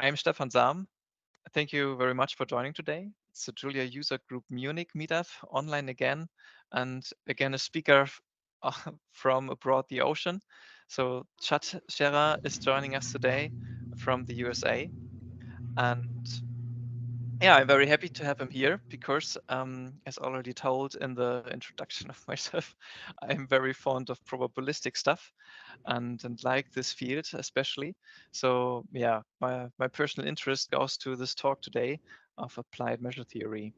I'm Stefan Sam. Thank you very much for joining today. It's the Julia User Group Munich meetup online again, and again a speaker from abroad the ocean. So Chad Scherrer is joining us today from the USA, and yeah, I'm very happy to have him here because, as already told in the introduction of myself, I'm very fond of probabilistic stuff and like this field especially. So yeah, my personal interest goes to this talk today of applied measure theory.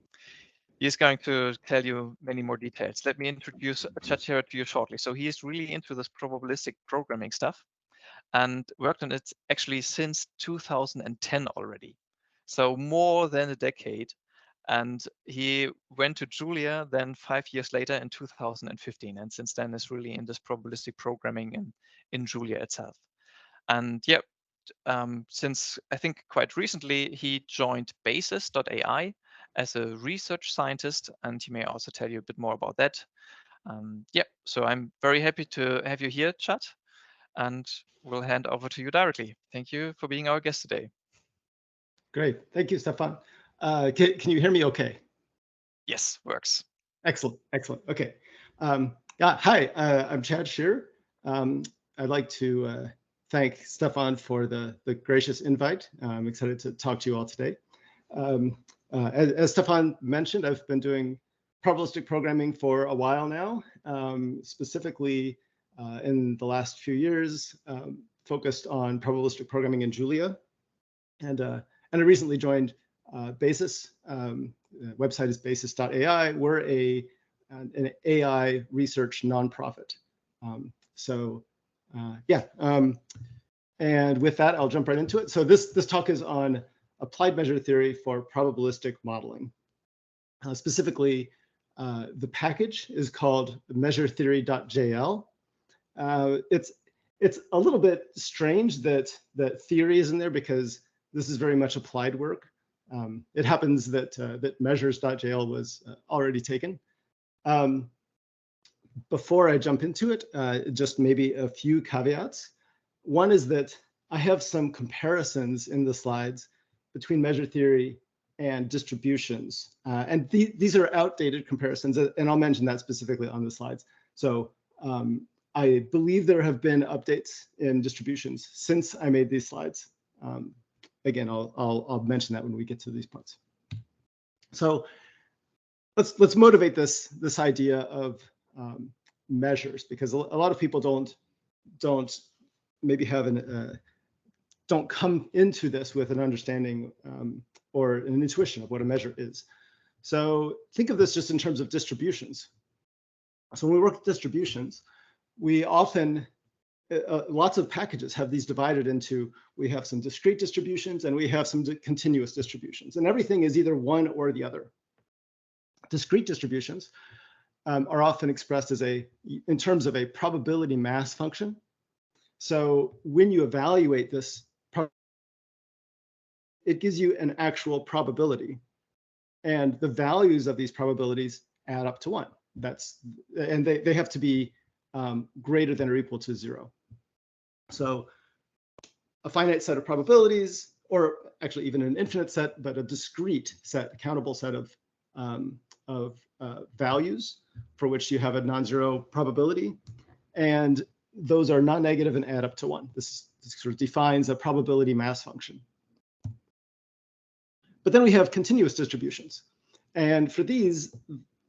He is going to tell you many more details. Let me introduce Chacha to you shortly. So he is really into this probabilistic programming stuff and worked on it actually since 2010 already. So more than a decade. And he went to Julia then 5 years later in 2015. And since then is really in this probabilistic programming in Julia itself. And yeah, since I think quite recently, he joined Basis.ai as a research scientist, and he may also tell you a bit more about that. Yeah, so I'm very happy to have you here, Chad, and we'll hand over to you directly. Thank you for being our guest today. Great. Thank you, Stefan. Can you hear me okay? Yes, works. Excellent. Excellent. Okay. Yeah. Hi, I'm Chad Scherrer. I'd like to thank Stefan for the gracious invite. I'm excited to talk to you all today. As Stefan mentioned, I've been doing probabilistic programming for a while now, specifically in the last few years, focused on probabilistic programming in Julia. And I recently joined Basis. Website is basis.ai. We're an AI research nonprofit. And with that, I'll jump right into it. So this talk is on applied measure theory for probabilistic modeling. Specifically, the package is called measuretheory.jl. It's a little bit strange that theory is in there because this is very much applied work. It happens that measures.jl was already taken. Before I jump into it, just maybe a few caveats. One is that I have some comparisons in the slides between measure theory and distributions. And these are outdated comparisons, and I'll mention that specifically on the slides. So I believe there have been updates in distributions since I made these slides. Again, I'll mention that when we get to these parts. So let's motivate this idea of measures, because a lot of people don't maybe have don't come into this with an understanding or an intuition of what a measure is. So think of this just in terms of distributions. So when we work with distributions, we often lots of packages have these divided into, we have some discrete distributions and we have some continuous distributions, and everything is either one or the other. Discrete distributions are often expressed as in terms of a probability mass function. So when you evaluate this, it gives you an actual probability, and the values of these probabilities add up to 1. And they have to be greater than or equal to 0. So a finite set of probabilities, or actually even an infinite set, but a discrete set, a countable set of values for which you have a non-zero probability, and those are non-negative and add up to 1. This sort of defines a probability mass function. But then we have continuous distributions, and for these,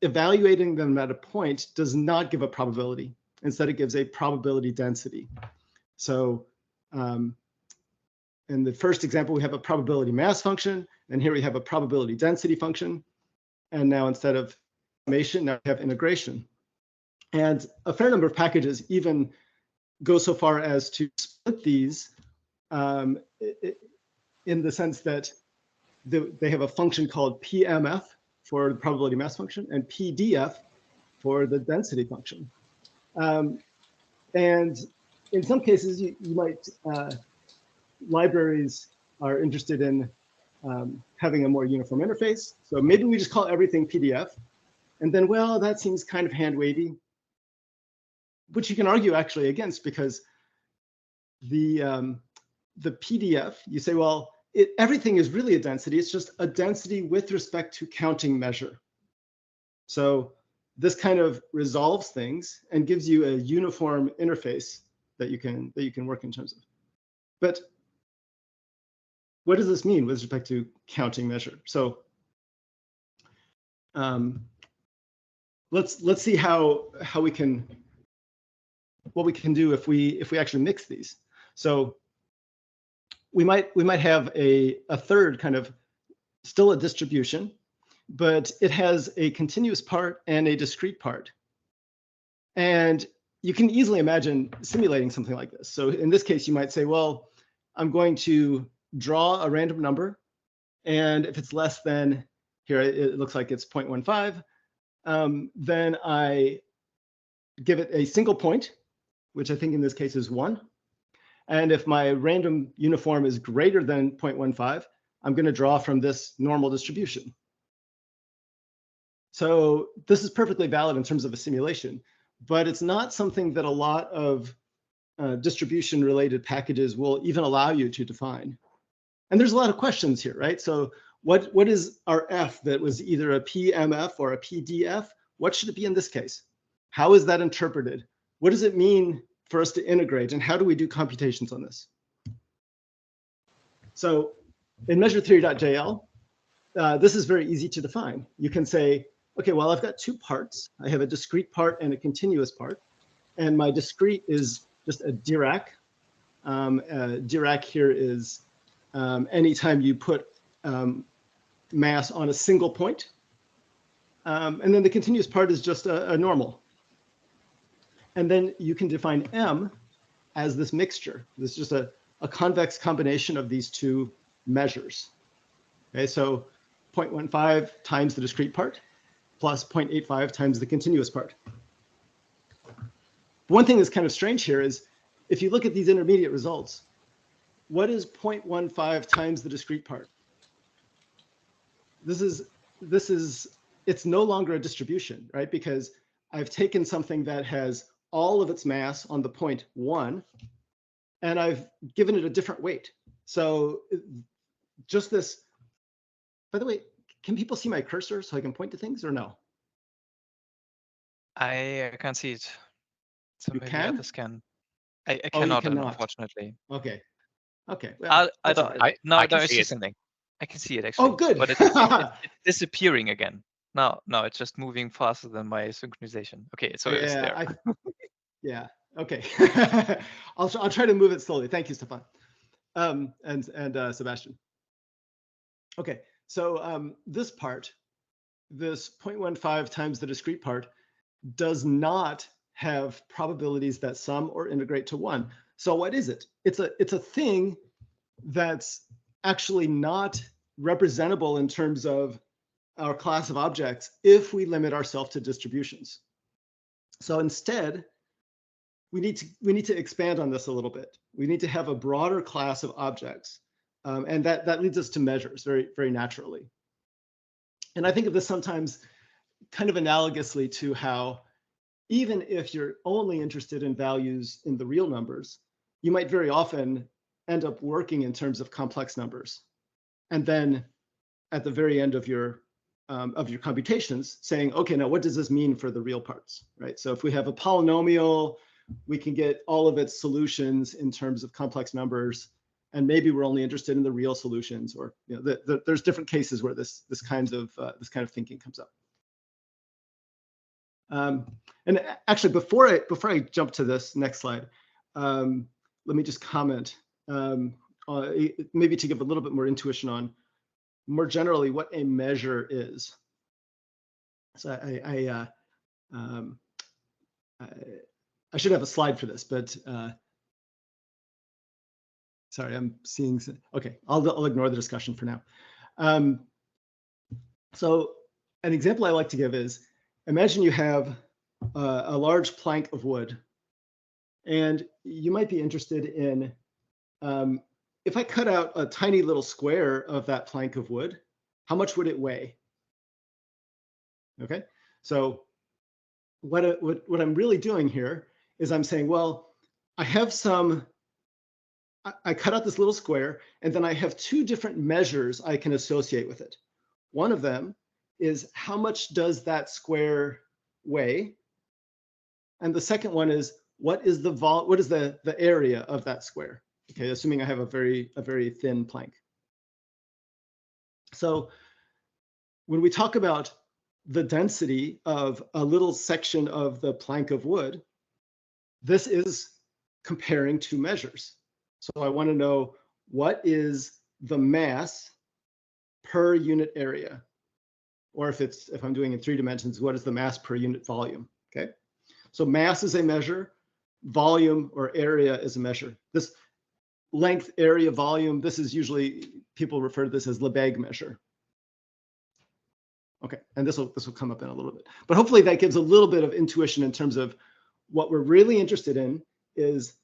evaluating them at a point does not give a probability. Instead, it gives a probability density. So in the first example, we have a probability mass function, and here we have a probability density function. And now instead of summation, now we have integration. And a fair number of packages even go so far as to split these in the sense that they have a function called PMF for the probability mass function and PDF for the density function. And in some cases, you might, libraries are interested in having a more uniform interface. So maybe we just call everything PDF. And then, well, that seems kind of hand-wavy, which you can argue actually against, because the PDF, you say, well, everything is really a density. It's just a density with respect to counting measure. So this kind of resolves things and gives you a uniform interface that you can work in terms of. But what does this mean with respect to counting measure? So let's see what we can do if we actually mix these. So we might have a third kind of still a distribution, but it has a continuous part and a discrete part. And you can easily imagine simulating something like this. So in this case, you might say, well, I'm going to draw a random number, and if it's less than, here it looks like it's 0.15, then I give it a single point, which I think in this case is 1. And if my random uniform is greater than 0.15, I'm going to draw from this normal distribution. So this is perfectly valid in terms of a simulation, but it's not something that a lot of distribution-related packages will even allow you to define. And there's a lot of questions here, right? So what is our f that was either a PMF or a PDF? What should it be in this case? How is that interpreted? What does it mean for us to integrate, and how do we do computations on this? So in measuretheory.jl, this is very easy to define. You can say, okay, well, I've got 2 parts. I have a discrete part and a continuous part. And my discrete is just a Dirac. Dirac here is anytime you put mass on a single point. And then the continuous part is just a normal. And then you can define M as this mixture. This is just a convex combination of these 2 measures. Okay, so 0.15 times the discrete part plus 0.85 times the continuous part. One thing that's kind of strange here is if you look at these intermediate results, what is 0.15 times the discrete part? It's no longer a distribution, right? Because I've taken something that has all of its mass on the point 1, and I've given it a different weight. So just this, by the way, can people see my cursor so I can point to things or no? I can't see it. So You maybe can? others can. I Oh, you cannot, cannot. unfortunately. Okay. Okay. Well, I that's all don't. right. No, I can it's see just it. something. I can see it Oh, actually, good. but it's disappearing again. No, it's just moving faster than my synchronization. Okay, so it's there. Yeah. Okay. I'll try to move it slowly. Thank you, Stefan. And Sebastian. Okay. So this part, this 0.15 times the discrete part, does not have probabilities that sum or integrate to 1. So what is it? It's a thing that's actually not representable in terms of our class of objects if we limit ourselves to distributions. So instead, we need to expand on this a little bit. We need to have a broader class of objects, and that leads us to measures very, very naturally. And I think of this sometimes kind of analogously to how even if you're only interested in values in the real numbers, you might very often end up working in terms of complex numbers. And then at the very end of your computations saying, okay, now what does this mean for the real parts, right? So if we have a polynomial, we can get all of its solutions in terms of complex numbers, and maybe we're only interested in the real solutions, or there's different cases where this kind of thinking comes up. And actually, before I jump to this next slide, let me just comment, maybe to give a little bit more intuition on more generally what a measure is. So I should have a slide for this, but sorry, I'm seeing. Okay, I'll ignore the discussion for now. So an example I like to give is, imagine you have a large plank of wood, and you might be interested in, if I cut out a tiny little square of that plank of wood, how much would it weigh? Okay, so what I'm really doing here is I'm saying, well, I have some I cut out this little square, and then I have two different measures I can associate with it. One of them is how much does that square weigh? And the second one is what is the area of that square? Okay, assuming I have a very thin plank. So when we talk about the density of a little section of the plank of wood, this is comparing two measures. So I want to know what is the mass per unit area, or if I'm doing in 3 dimensions, what is the mass per unit volume? Okay, so mass is a measure, volume or area is a measure. This length, area, volume, this is usually, people refer to this as Lebesgue measure. Okay, and this will come up in a little bit, but hopefully that gives a little bit of intuition in terms of what we're really interested in is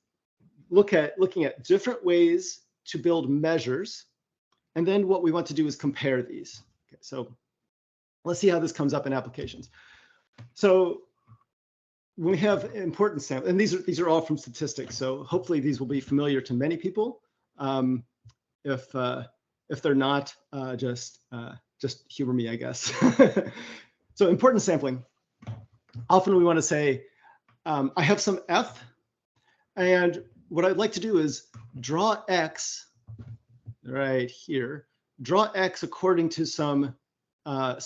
looking at different ways to build measures, and then what we want to do is compare these. Okay, so let's see how this comes up in applications. So when we have importance sampling, and these are all from statistics, so hopefully these will be familiar to many people. If they're not, just humor me, I guess. So importance sampling. Often we want to say, I have some f, and what I'd like to do is draw x right here. Draw x according to some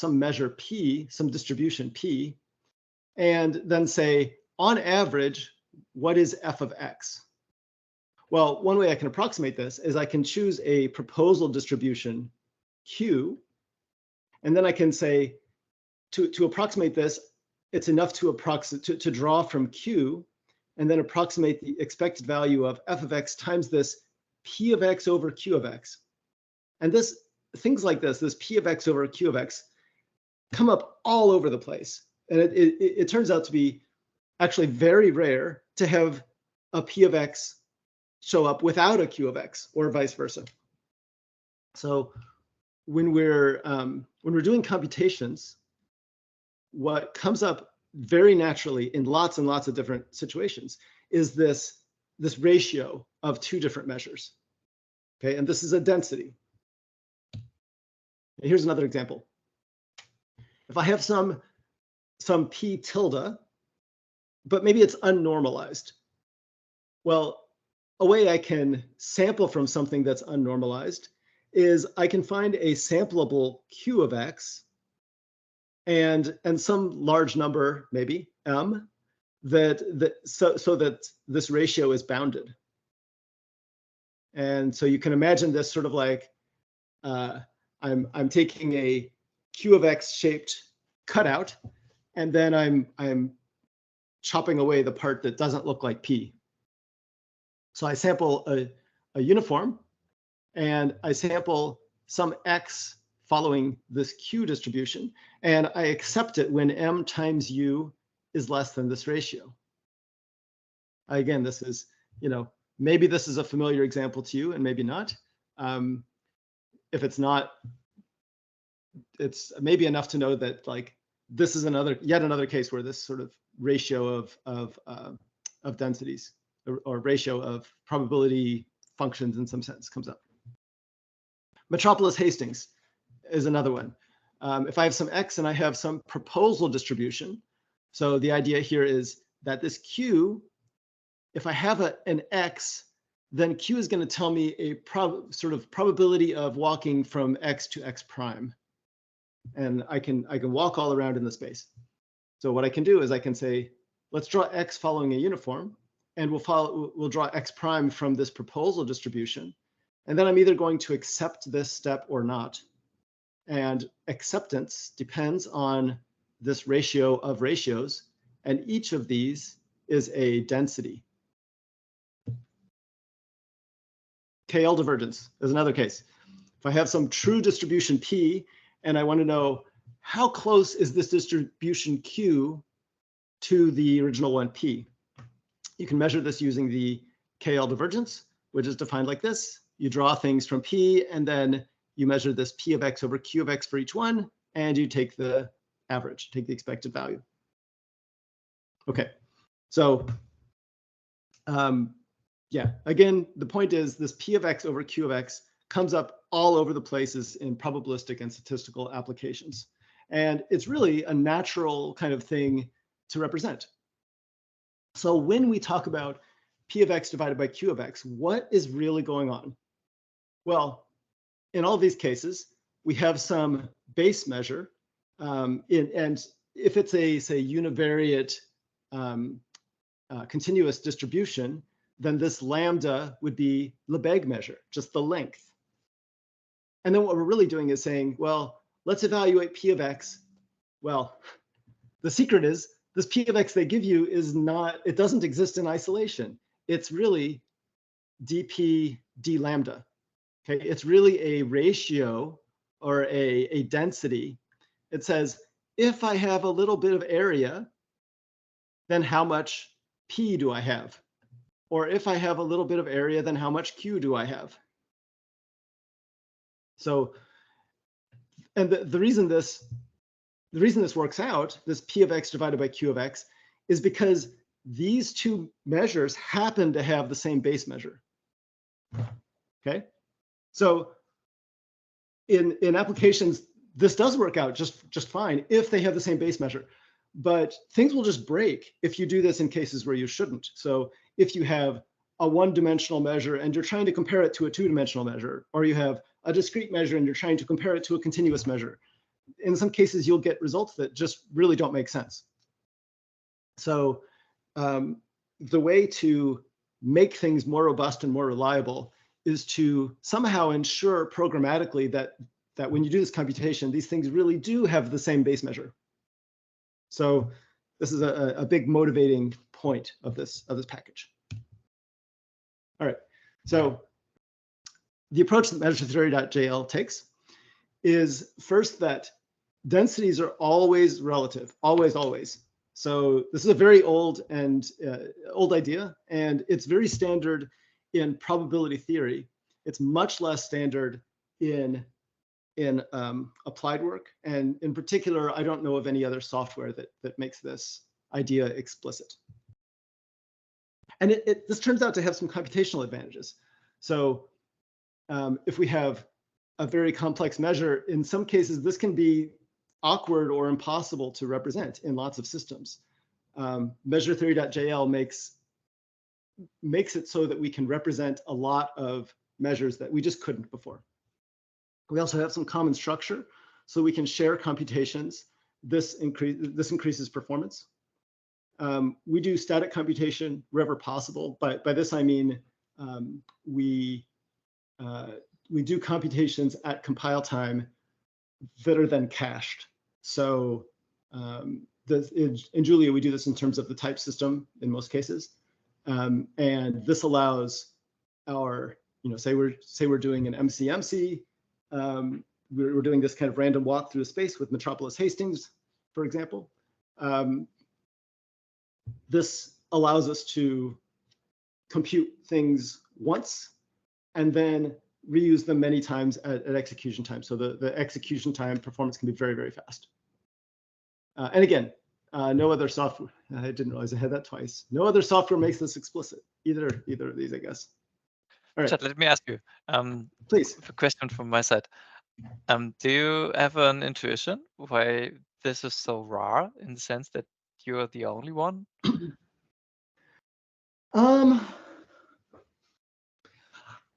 measure p, some distribution p, and then say, on average, what is f of x? Well, one way I can approximate this is I can choose a proposal distribution q, and then I can say, to approximate this, it's enough to draw from q, and then approximate the expected value of f of x times this p of x over q of x. And things like this p of x over q of x, come up all over the place. And it turns out to be actually very rare to have a p of x show up without a q of x, or vice versa. So when we're doing computations, what comes up very naturally in lots and lots of different situations is this ratio of two different measures. Okay, and this is a density. And here's another example. If I have some p tilde, but maybe it's unnormalized. Well, a way I can sample from something that's unnormalized is I can find a sampleable q of x and some large number, maybe m, so that this ratio is bounded. And so you can imagine this sort of like I'm taking a q of x shaped cutout, and then I'm chopping away the part that doesn't look like p. So I sample a uniform, and I sample some x following this q distribution, and I accept it when m times u is less than this ratio. Again, this is, maybe this is a familiar example to you and maybe not. If it's not, it's maybe enough to know that like this is yet another case where this sort of ratio of densities or ratio of probability functions in some sense comes up. Metropolis Hastings is another one. If I have some x and I have some proposal distribution, so the idea here is that this q, if I have an x, then q is going to tell me a sort of probability of walking from x to x prime, and I can walk all around in the space. So what I can do is I can say, let's draw x following a uniform, and we'll draw x prime from this proposal distribution, and then I'm either going to accept this step or not. And acceptance depends on this ratio of ratios, and each of these is a density. KL divergence is another case. If I have some true distribution P, and I want to know how close is this distribution Q to the original one P, you can measure this using the KL divergence, which is defined like this. You draw things from P, and then you measure this P of X over Q of X for each one, and you take the average, take the expected value. Okay, so Yeah, again, the point is this P of X over Q of X comes up all over the places in probabilistic and statistical applications. And it's really a natural kind of thing to represent. So when we talk about P of X divided by Q of X, what is really going on? Well, in all of these cases, we have some base measure. And if it's a, say, univariate continuous distribution, then this lambda would be Lebesgue measure, just the length. And then what we're really doing is saying, well, let's evaluate P of X. Well, the secret is this P of X they give you is not, it doesn't exist in isolation. It's really dp d lambda. Okay, it's really a ratio or a density. It says, if I have a little bit of area, then how much P do I have? Or if I have a little bit of area, then how much Q do I have? So, and the reason this works out, this P of X divided by Q of X, is because these two measures happen to have the same base measure. Okay, so in applications, this does work out just fine if they have the same base measure. But things will just break if you do this in cases where you shouldn't. So if you have a one-dimensional measure and you're trying to compare it to a two-dimensional measure, or you have a discrete measure and you're trying to compare it to a continuous measure, in some cases you'll get results that just really don't make sense. So the way to make things more robust and more reliable is to somehow ensure programmatically that when you do this computation, these things really do have the same base measure. So this is a big motivating point of this package. All right, so the approach that measure theory.jl takes is first that densities are always relative, always. So this is a very old idea, and it's very standard in probability theory. It's much less standard in applied work, and in particular, I don't know of any other software that makes this idea explicit. And this turns out to have some computational advantages. So if we have a very complex measure, in some cases, this can be awkward or impossible to represent in lots of systems. Measure theory.jl makes it so that we can represent a lot of measures that we just couldn't before. We also have some common structure, so we can share computations. This increases performance. We do static computation wherever possible. By this I mean we do computations at compile time that are then cached. So in Julia we do this in terms of the type system in most cases, and this allows our say we're doing an MCMC. We're doing this kind of random walk through space with Metropolis Hastings, for example. This allows us to compute things once and then reuse them many times at execution time. So the execution time performance can be very, very fast. And again, no other software, I didn't realize I had that twice. No other software makes this explicit, either of these, I guess. All right. Chad, let me ask you, please. A question from my side. Do you have an intuition why this is so rare in the sense that you're the only one?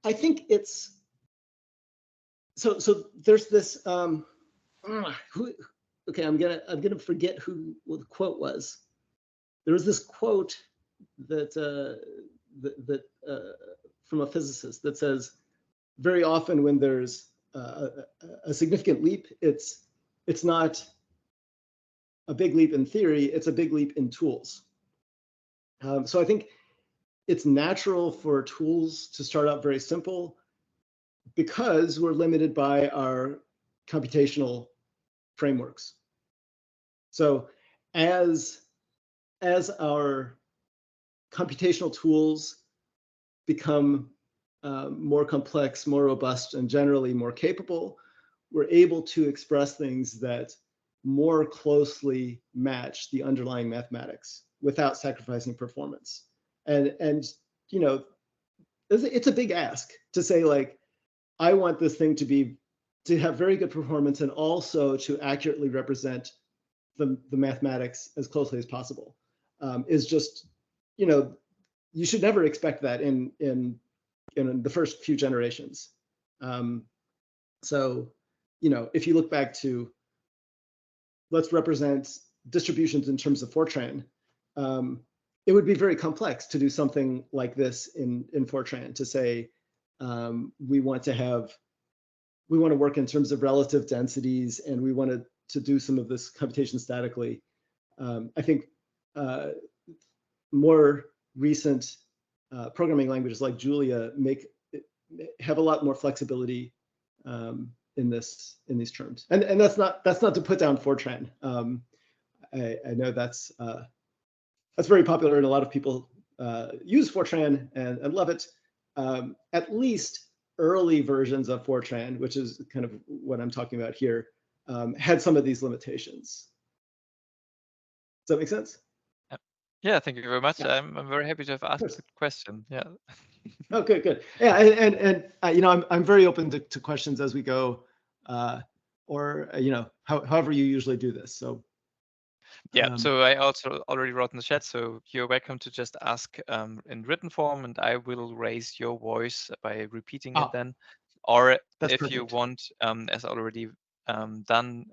I think it's so there's this okay, I'm gonna forget what the quote was. There was this quote that from a physicist that says, very often when there's a significant leap, it's not a big leap in theory, it's a big leap in tools. So I think it's natural for tools to start out very simple because we're limited by our computational frameworks. So as our computational tools become more complex, more robust, and generally more capable, we're able to express things that more closely match the underlying mathematics without sacrificing performance. And it's a big ask to say, like, I want this thing to have very good performance and also to accurately represent the mathematics as closely as possible. Is just, you should never expect that in the first few generations. So, if you look back to, let's represent distributions in terms of Fortran, it would be very complex to do something like this in Fortran, to say, we want to work in terms of relative densities, and we want to do some of this computation statically. I think more recent programming languages like Julia have a lot more flexibility in these terms. And that's not to put down Fortran. I know that's very popular, and a lot of people use Fortran and love it. At least early versions of Fortran, which is kind of what I'm talking about here, had some of these limitations. Does that make sense? Yeah, thank you very much. Yeah. I'm very happy to have asked the question. Yeah. Oh, good. Yeah, and I'm very open to questions as we go, or however you usually do this. So. Yeah, so I also already wrote in the chat, so you're welcome to just ask in written form, and I will raise your voice by repeating it then. Or That's if perfect. you want, as already done,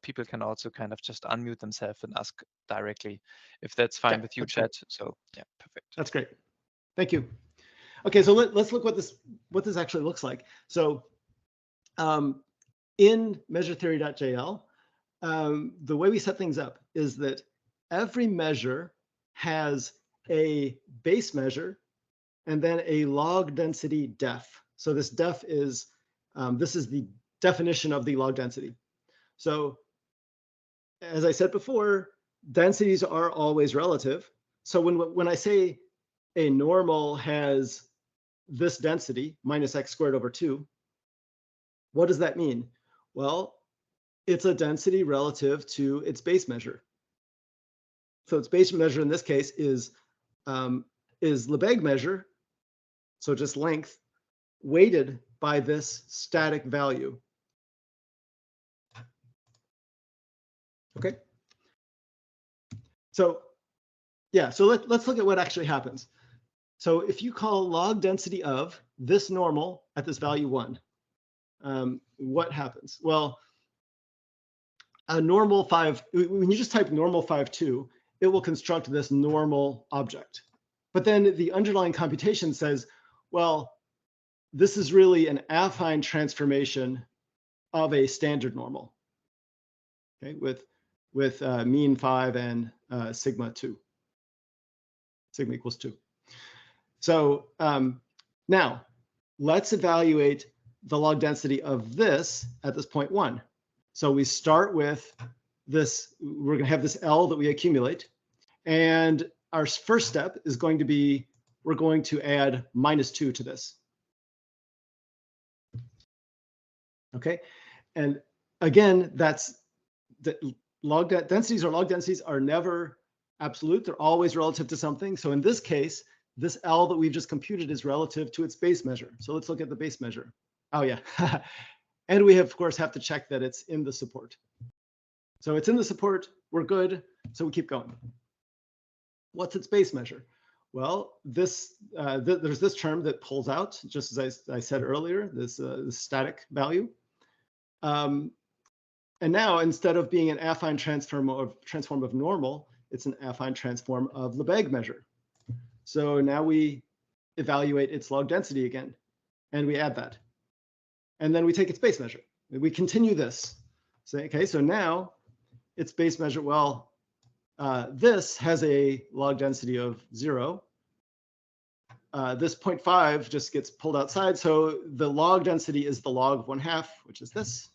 people can also kind of just unmute themselves and ask directly, if that's fine with you, chat. Great. So yeah, perfect. That's great. Thank you. Okay, so let's look what this actually looks like. So in measuretheory.jl, the way we set things up is that every measure has a base measure and then a log density def. So this def is, this is the definition of the log density. So as I said before, densities are always relative. So when I say a normal has this density, minus x squared over 2, what does that mean? Well, it's a density relative to its base measure. So its base measure in this case is Lebesgue measure, so just length, weighted by this static value. Okay. So yeah, so let's look at what actually happens. So if you call log density of this normal at this value 1, what happens? Well, a normal 5, when you just type normal 5,2, it will construct this normal object. But then the underlying computation says, well, this is really an affine transformation of a standard normal, okay, with mean 5 and sigma 2. Sigma equals 2. So now let's evaluate the log density of this at this point 1. So we start with this, we're going to have this L that we accumulate. And our first step is going to be, we're going to add -2 to this. Okay. And again, that's the densities or log densities are never absolute. They're always relative to something. So in this case, this L that we've just computed is relative to its base measure. So let's look at the base measure. Oh yeah. And we of course have to check that it's in the support. So it's in the support, we're good. So we keep going. What's its base measure? Well, there's this term that pulls out, just as I said earlier, this static value. And now instead of being an affine transform of normal, it's an affine transform of Lebesgue measure. So now we evaluate its log density again, and we add that. And then we take its base measure. We continue this. So, okay, so now its base measure, well, this has a log density of 0. This 0.5 just gets pulled outside. So the log density is the log of 1/2, which is this.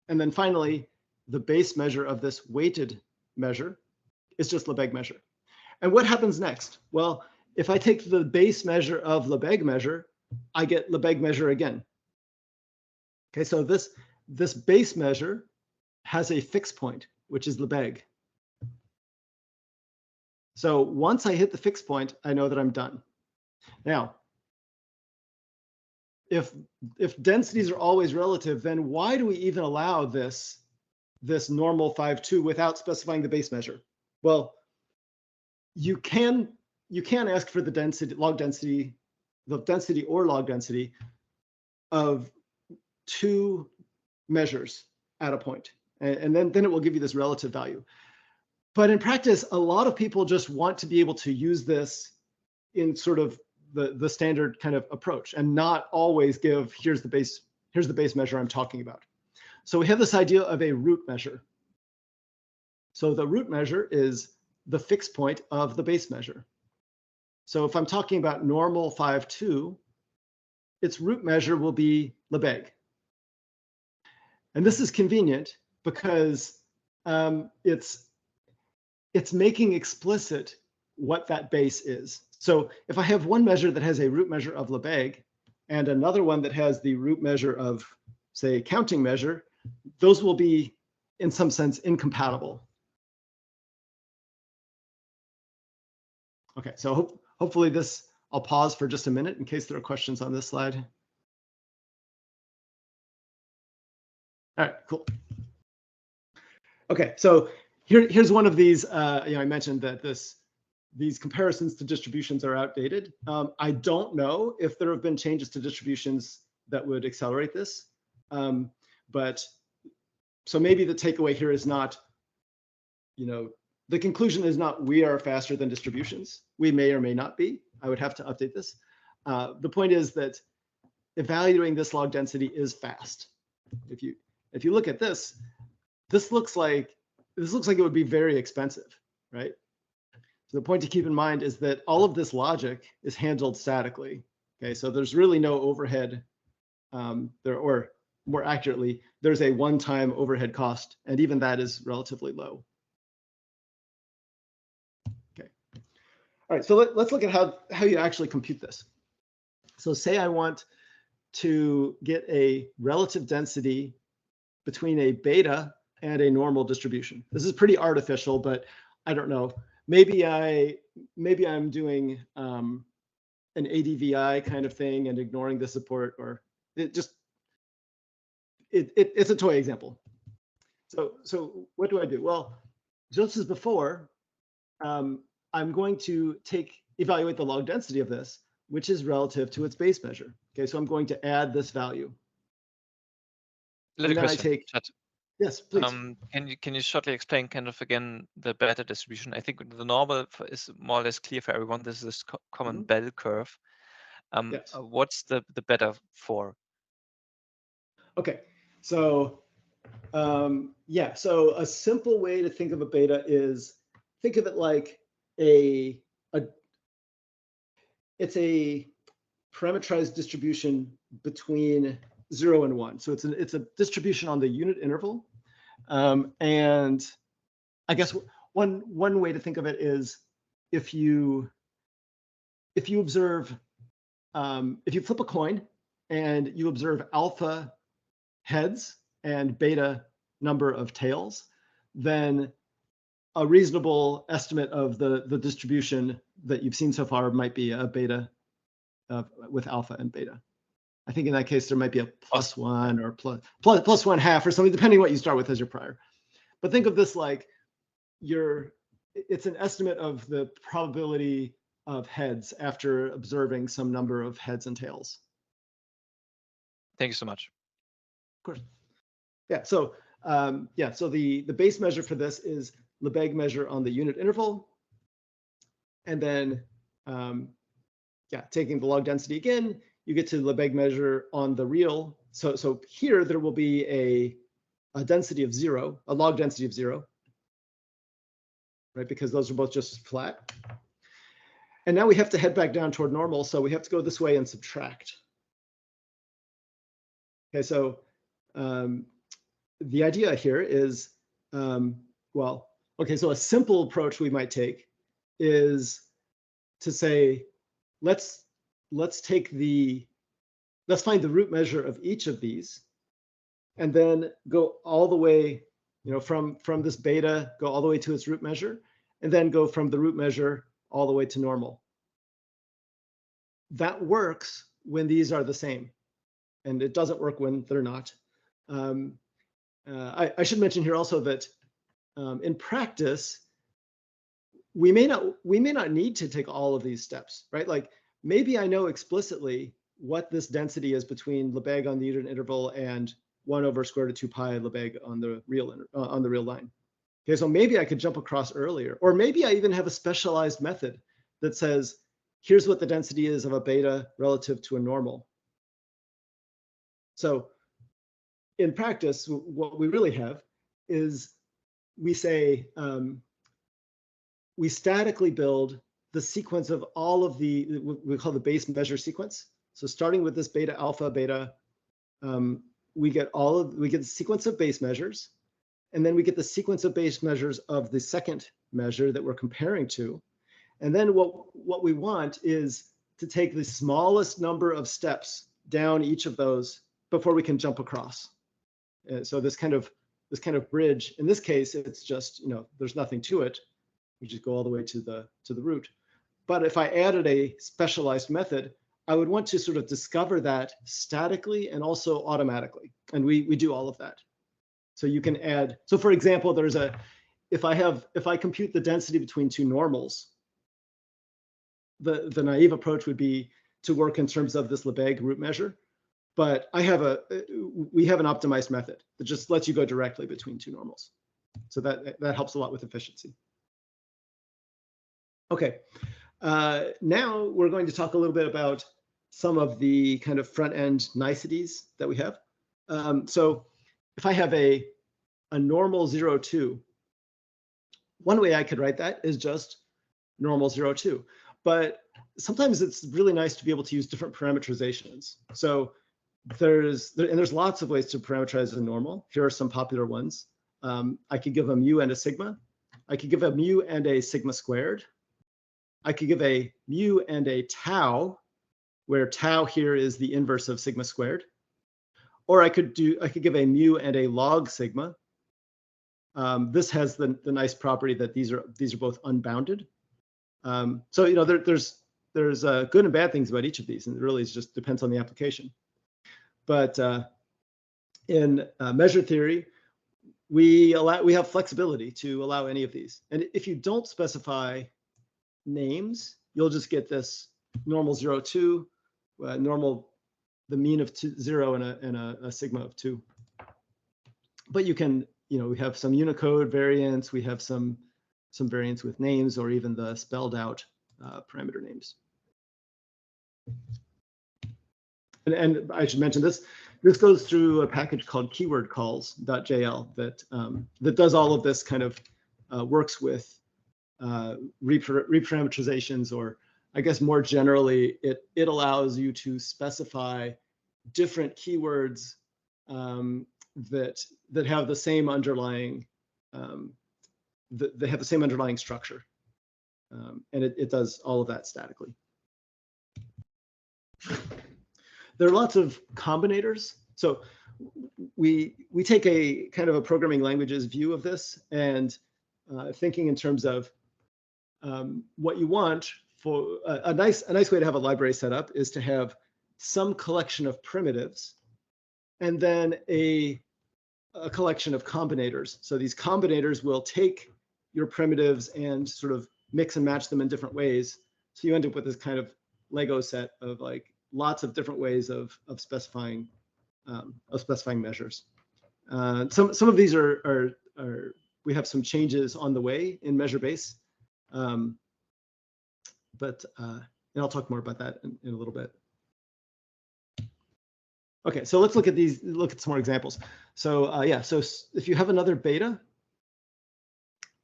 And then finally, the base measure of this weighted measure is just Lebesgue measure. And what happens next? Well, if I take the base measure of Lebesgue measure, I get Lebesgue measure again. Okay, so this base measure has a fixed point, which is Lebesgue. So once I hit the fixed point, I know that I'm done. Now, if densities are always relative, then why do we even allow this normal 5-2 without specifying the base measure? Well, you can ask for the density, log density, the density or log density of two measures at a point, and then it will give you this relative value. But in practice, a lot of people just want to be able to use this in sort of the standard kind of approach and not always give, here's the base measure I'm talking about. So we have this idea of a root measure. So the root measure is the fixed point of the base measure. So if I'm talking about normal 5-2, its root measure will be Lebesgue. And this is convenient because it's making explicit what that base is. So if I have one measure that has a root measure of Lebesgue and another one that has the root measure of, say, counting measure, those will be, in some sense, incompatible. Okay, so hopefully this, I'll pause for just a minute in case there are questions on this slide. All right, cool. Okay, so here's one of these. I mentioned that these comparisons to distributions are outdated. I don't know if there have been changes to distributions that would accelerate this, but so maybe the takeaway here is not, the conclusion is not we are faster than distributions. We may or may not be. I would have to update this. The point is that evaluating this log density is fast. If you look at this, this looks like it would be very expensive, right? So the point to keep in mind is that all of this logic is handled statically. Okay, so there's really no overhead there, or more accurately, there's a one-time overhead cost, and even that is relatively low. Okay, all right. So let's look at how you actually compute this. So say I want to get a relative density between a beta and a normal distribution. This is pretty artificial, but I don't know. Maybe I'm doing an ADVI kind of thing and ignoring the support, or it's a toy example. So what do I do? Well, just as before, I'm going to evaluate the log density of this, which is relative to its base measure. Okay, so I'm going to add this value. Little question. Yes, please. Can you shortly explain kind of again the beta distribution? I think the normal is more or less clear for everyone. This is this common bell curve. Yes. What's the beta for? Okay, so so a simple way to think of a beta is think of it like it's a parameterized distribution between 0 and 1. So it's a distribution on the unit interval. And I guess one way to think of it is if you observe, if you flip a coin and you observe alpha heads and beta number of tails, then a reasonable estimate of the distribution that you've seen so far might be a beta with alpha and beta. I think in that case, there might be a +1 or plus 1/2 or something, depending on what you start with as your prior. But think of this like it's an estimate of the probability of heads after observing some number of heads and tails. Thank you so much. Of course. Yeah, so so the base measure for this is Lebesgue measure on the unit interval. And then taking the log density again, you get to Lebesgue measure on the real. So here there will be a density of 0, a log density of 0, right? Because those are both just flat. And now we have to head back down toward normal. So we have to go this way and subtract. Okay, so the idea here is, so a simple approach we might take is to say, let's find the root measure of each of these, and then go all the way, from this beta, go all the way to its root measure, and then go from the root measure all the way to normal. that works when these are the same, and it doesn't work when they're not. I should mention here also that in practice, we may not need to take all of these steps, right? Like maybe I know explicitly what this density is between Lebesgue on the unit interval and 1/square root of 2 pi Lebesgue on the real line. Okay, so maybe I could jump across earlier, or maybe I even have a specialized method that says, here's what the density is of a beta relative to a normal. So in practice, what we really have is we say, we statically build the sequence of all of the, we call the base measure sequence. So starting with this beta alpha beta, we get the sequence of base measures, and then we get the sequence of base measures of the second measure that we're comparing to. And then what we want is to take the smallest number of steps down each of those before we can jump across. So this kind of bridge, in this case, it's just, there's nothing to it. We just go all the way to the root. But if I added a specialized method, I would want to sort of discover that statically and also automatically. And we do all of that. So you can add, so for example, if I compute the density between two normals, the naive approach would be to work in terms of this Lebesgue root measure. But we have an optimized method that just lets you go directly between two normals. So that helps a lot with efficiency. Okay, now we're going to talk a little bit about some of the kind of front end niceties that we have. So if I have a normal 0, 2, one way I could write that is just normal 0, 2. But sometimes it's really nice to be able to use different parameterizations. So there's lots of ways to parameterize a normal. Here are some popular ones. I could give a mu and a sigma. I could give a mu and a sigma squared. I could give a mu and a tau, where tau here is the inverse of sigma squared. Or I could give a mu and a log sigma. This has the nice property that these are both unbounded. So there's good and bad things about each of these, and it really just depends on the application. But in measure theory, we have flexibility to allow any of these. And if you don't specify names, you'll just get this normal 0, 2, normal, the mean of 0 and a sigma of 2. But you can, we have some Unicode variants, we have some variants with names, or even the spelled out parameter names. And I should mention this goes through a package called keywordcalls.jl that does all of this kind of works with reparameterizations, or I guess more generally, it allows you to specify different keywords that have the same underlying structure, and it does all of that statically. There are lots of combinators. So we take a kind of a programming languages view of this, and thinking in terms of what you want for a nice way to have a library set up is to have some collection of primitives, and then a collection of combinators. So these combinators will take your primitives and sort of mix and match them in different ways. So you end up with this kind of Lego set of like lots of different ways of specifying measures. Some of these are we have some changes on the way in measure base, but and I'll talk more about that in a little bit. Okay, so let's look at some more examples. So yeah, so if you have another beta,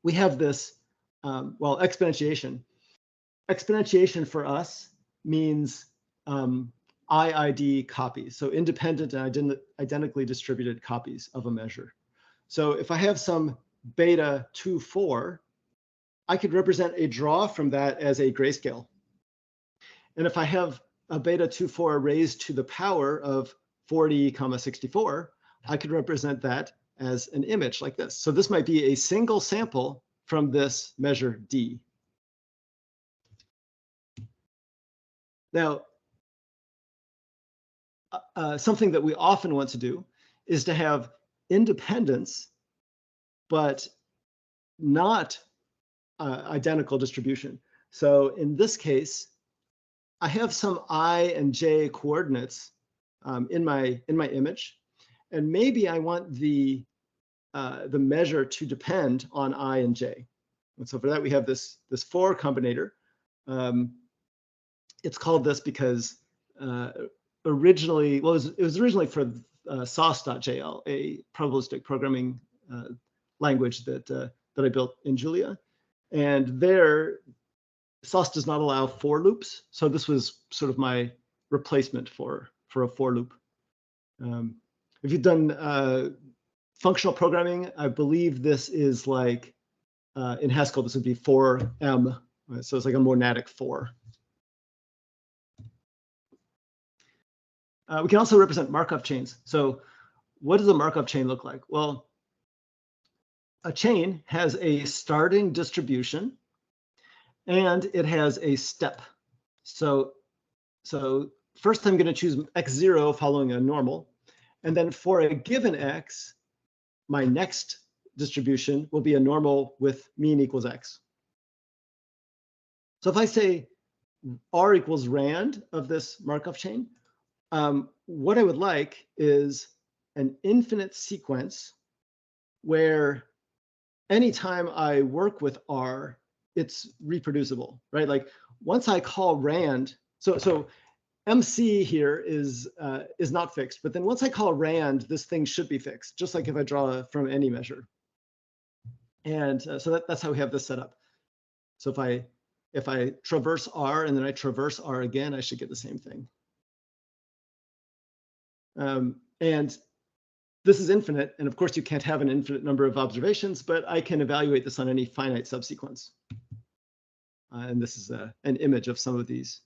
we have this well, exponentiation. Exponentiation for us means IID copies, so independent and identically distributed copies of a measure. So if I have some beta 2, 4, I could represent a draw from that as a grayscale. And if I have a beta 2, 4 raised to the power of 40, 64, I could represent that as an image like this. So this might be a single sample from this measure D. Now, something that we often want to do is to have independence, but not identical distribution. So in this case, I have some I and j coordinates in my image, and maybe I want the measure to depend on I and j. And so for that, we have this for combinator. It's called this because originally, well, it was originally for sauce.jl, a probabilistic programming language that I built in Julia. And there, sauce does not allow for loops. So this was sort of my replacement for a for loop. If you've done functional programming, I believe this is like, in Haskell, this would be for m. So it's like a monadic for. We can also represent Markov chains. So what does a Markov chain look like? Well, a chain has a starting distribution and it has a step. So first I'm going to choose x0 following a normal. And then for a given x, my next distribution will be a normal with mean equals x. So if I say r equals rand of this Markov chain, what I would like is an infinite sequence where anytime I work with R, it's reproducible, right? Like once I call rand, so MC here is not fixed, but then once I call rand, this thing should be fixed, just like if I draw from any measure. And so that's how we have this set up. So if I traverse R and then I traverse R again, I should get the same thing. And this is infinite, and of course you can't have an infinite number of observations, but I can evaluate this on any finite subsequence. And this is an image of some of these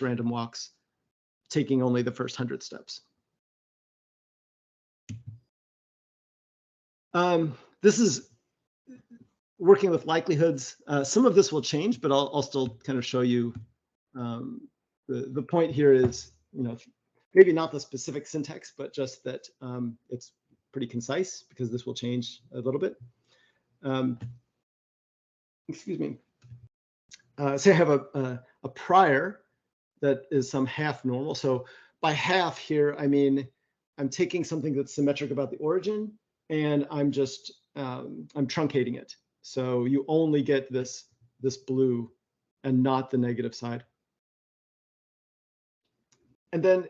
random walks, taking only the first 100 steps. This is working with likelihoods. Some of this will change, but I'll still kind of show you. The point here is, maybe not the specific syntax, but just that it's pretty concise, because this will change a little bit. Excuse me. Say I have a prior that is some half normal. So by half here, I mean, I'm taking something that's symmetric about the origin, and I'm just, I'm truncating it. So you only get this blue and not the negative side. And then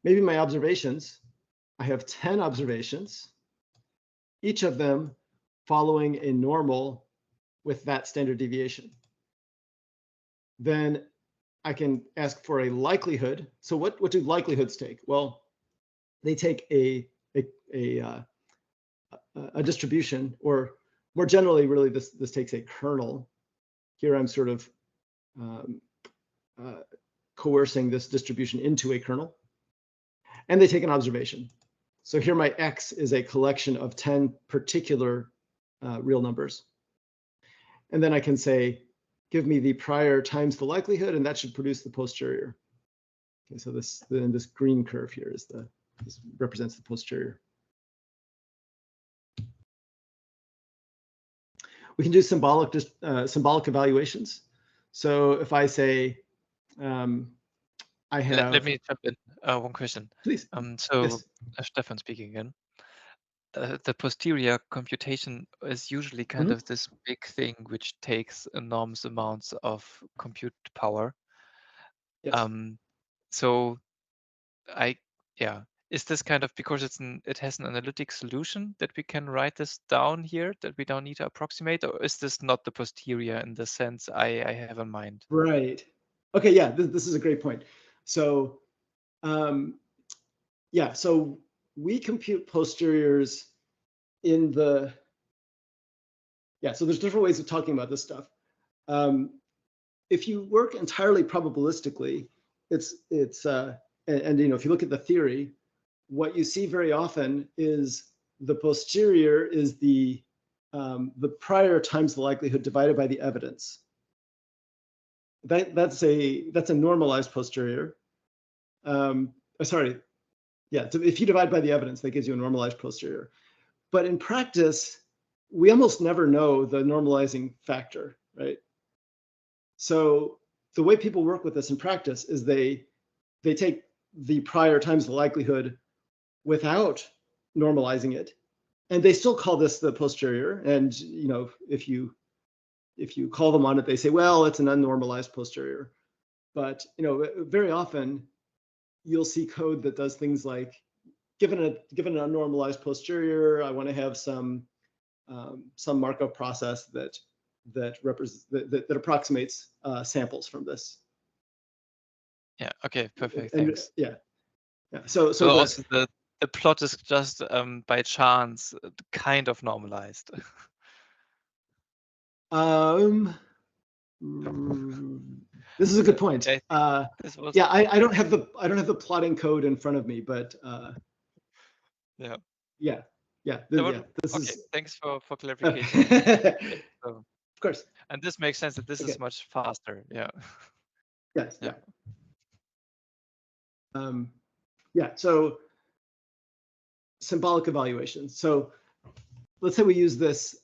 maybe my observations, I have 10 observations, each of them following a normal with that standard deviation. Then I can ask for a likelihood. So what do likelihoods take? Well, they take a distribution, or more generally, really, this takes a kernel. Here I'm sort of coercing this distribution into a kernel. And they take an observation. So here my x is a collection of 10 particular real numbers. And then I can say, give me the prior times the likelihood, and that should produce the posterior. Okay, so this green curve here is this represents the posterior. We can do symbolic evaluations. So if I say, I have. Let me jump in. One question. Please. So Yes. Stefan speaking again. The posterior computation is usually kind of this big thing which takes enormous amounts of compute power. Yes. So is this kind of because it has an analytic solution that we can write this down here that we don't need to approximate, or is this not the posterior in the sense I have in mind? Right. Okay. Yeah. This is a great point. So, yeah. So we compute posteriors in the. Yeah. So there's different ways of talking about this stuff. If you work entirely probabilistically, it's and if you look at the theory, what you see very often is the posterior is the prior times the likelihood divided by the evidence. That's a normalized posterior. sorry, yeah, if you divide by the evidence, that gives you a normalized posterior. But in practice, we almost never know the normalizing factor, right? So the way people work with this in practice is they take the prior times the likelihood without normalizing it, and they still call this the posterior. And if you call them on it, they say, well, it's an unnormalized posterior. But very often you'll see code that does things like, given an unnormalized posterior, I want to have some Markov process that approximates samples from this. Yeah. Okay. Perfect. And Thanks. yeah. So also the plot is just by chance kind of normalized. This is a good point. This was Yeah, I don't have the plotting code in front of me, but yeah. This okay. is Thanks for clarification. So, of course. and this makes sense that this is much faster. Yeah. Yes. Yeah. Yeah. So symbolic evaluation. So let's say we use this.